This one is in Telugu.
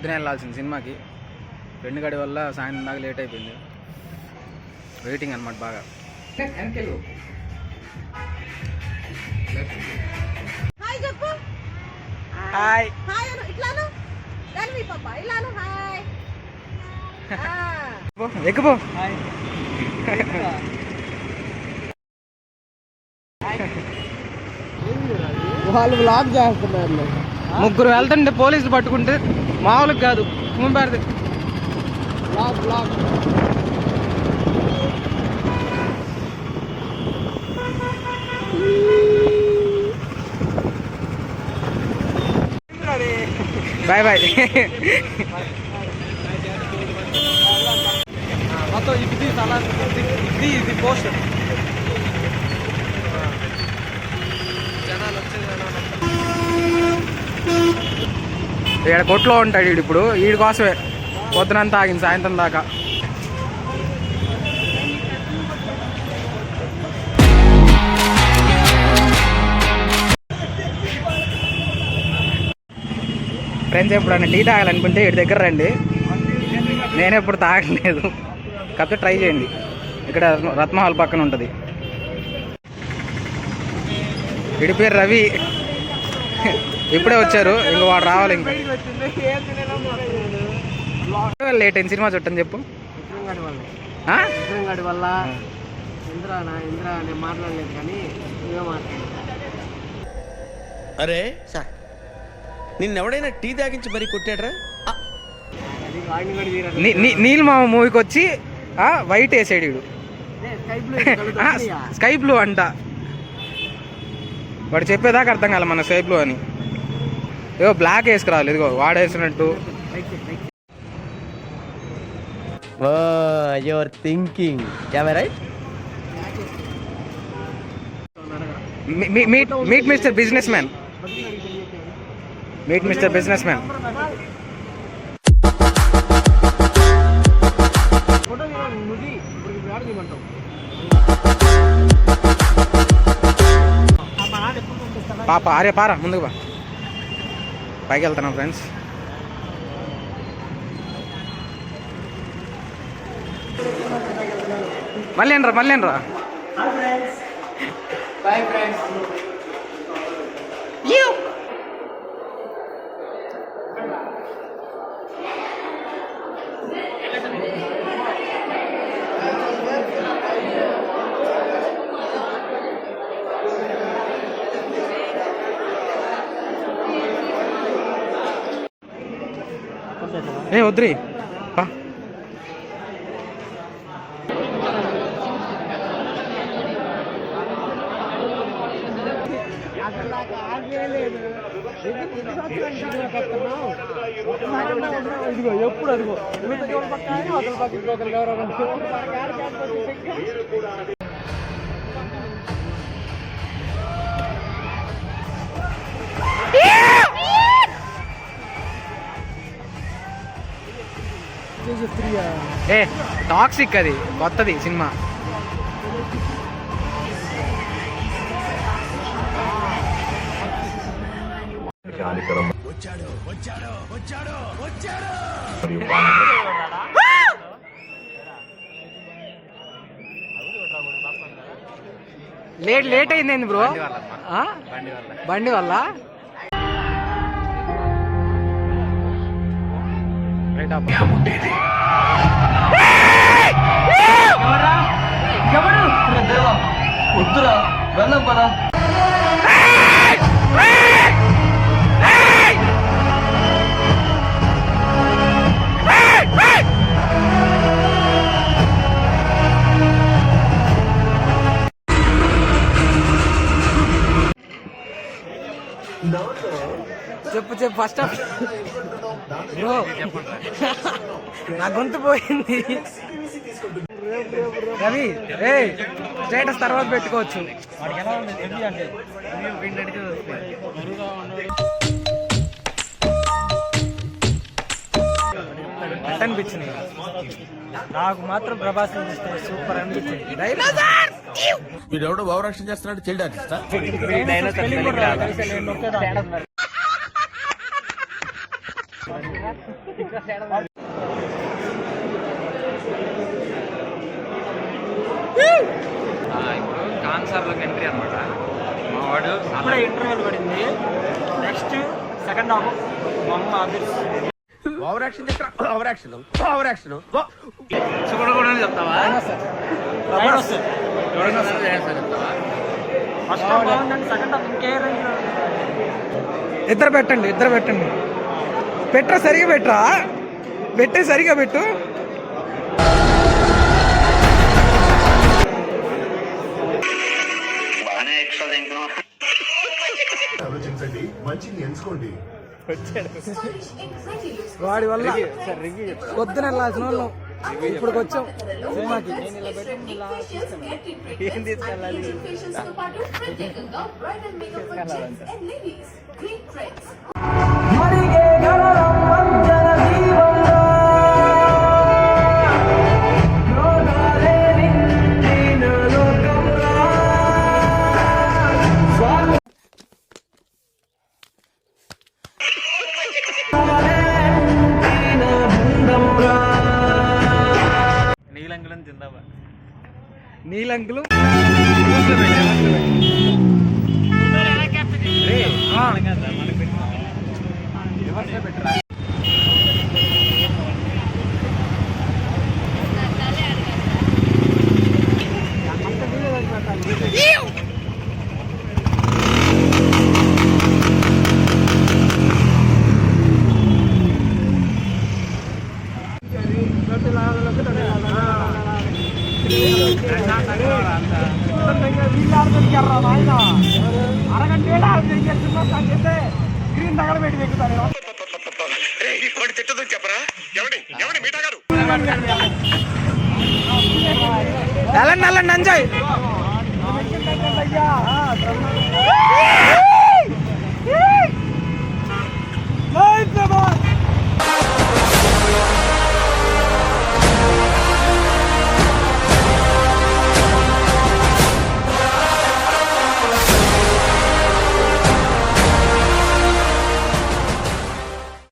పొద్దునే వెళ్ళాల్సింది సినిమాకి. ఫ్రెండ్ గడి వల్ల సాయంత్రం దాకా లేట్ అయిపోయింది. వెయిటింగ్ అనమాట బాగా. హాయ్ ఎక్కుపో. వాళ్ళు బ్లాక్ చేస్తున్నారు. ముగ్గురు వెళ్తుంటే పోలీసులు పట్టుకుంటే మామూలుగా కాదు. ముంబేది బ్లాక్ బ్లాక్. Bye bye. మొత్తం ఇది పోస్టర్. ఇక్కడ కొట్లో ఉంటాడు వీడు. ఇప్పుడు వీడి కోసమే పొద్దునంతా ఆగింది సాయంత్రం దాకా. ఫ్రెండ్స్ ఎప్పుడన్నా టీ తాగాలనుకుంటే వీడి దగ్గర రండి. నేను ఎప్పుడు తాగలేదు, కాకపోతే ట్రై చేయండి. ఇక్కడ రత్నహాల్ పక్కన ఉంటుంది. వీడి పేరు రవి. ఇప్పుడే వచ్చారు, ఇంక వాడు రావాలి. ఇంకా లేట్ అయింది సినిమా చుట్టని చెప్పు. విక్రంగడి వల్ల ఇంద్ర నేను మాట్లాడలేదు కానీ నువ్వే మాట్లాడు. అరే సార్, నిన్నెవడైనా టీ తాగించి మరీ కొట్టాడ్రా? నీలిమామ మూవీకి వచ్చి వైట్ వేసాడు వీడు. స్కై బ్లూ అంట. వాడు చెప్పేదాకా అర్థం కాలే మన స్కై బ్లూ అని. ఏదో బ్లాక్ వేసుకురావాలి. ఇదిగో వాడేసినట్టు. Your thinking right. Meet mister businessman. Meet mister businessman. పాప అరే పారా ముందుకు బా. పైకి వెళ్తున్నాం ఫ్రెండ్స్. మళ్ళీ రా. Bye friends. ఏ వద్దురి పా. ఎప్పుడు అదిగో ఏ టాక్సిక్ అది కొత్తది సినిమా. లేట్ అయింది బ్రో. బండి వల్ల వద్దురా వెళ్ళం పదా. చెప్పు ఫస్ట్ ఆఫ్ బ్రో. నా గొంతు పోయింది. రవి స్టేటస్ తర్వాత పెట్టుకోవచ్చు. అనిపించింది నాకు మాత్రం. ప్రభాస్ సూపర్ అనిపించింది. వీడెవడో భావరక్షణ చేస్తున్నాడు. చైల్డ్ ఆర్టిస్టా? ఇప్పుడు కాన్సర్లోకి ఎంట్రీ అనమాట. మా వాడు అప్పుడే ఇంటర్వెల్ పడింది. నెక్స్ట్ సెకండ్ హాఫ్ మొహమ్మద్ ఆదిర్స్. Over action over action over action చూడకూడదని చెప్తావా? ఫస్ట్ హాఫ్ బాగుందండి, సెకండ్ హాఫ్ ఇంకే రేంజ్. ఇద్దరు పెట్టండి, ఇద్దరు పెట్టండి. పెట్టరా, సరిగా పెట్టరా, పెట్టే సరిగా పెట్టు. ఆలోచించండి, మంచిని ఎంచుకోండి. వాడి వల్ల పొద్దున వెళ్ళాల్సిన వాళ్ళం ఇప్పుడు వచ్చాం సినిమాకి. ఏం తీసుకెళ్ళాలి? నీలంకులం తిందామా? నీలంకులం గ్రీన్ దగ్గర పెట్టి ఎక్కుతాను. వెళ్ళండి వెళ్ళండి ఎంజాయ్.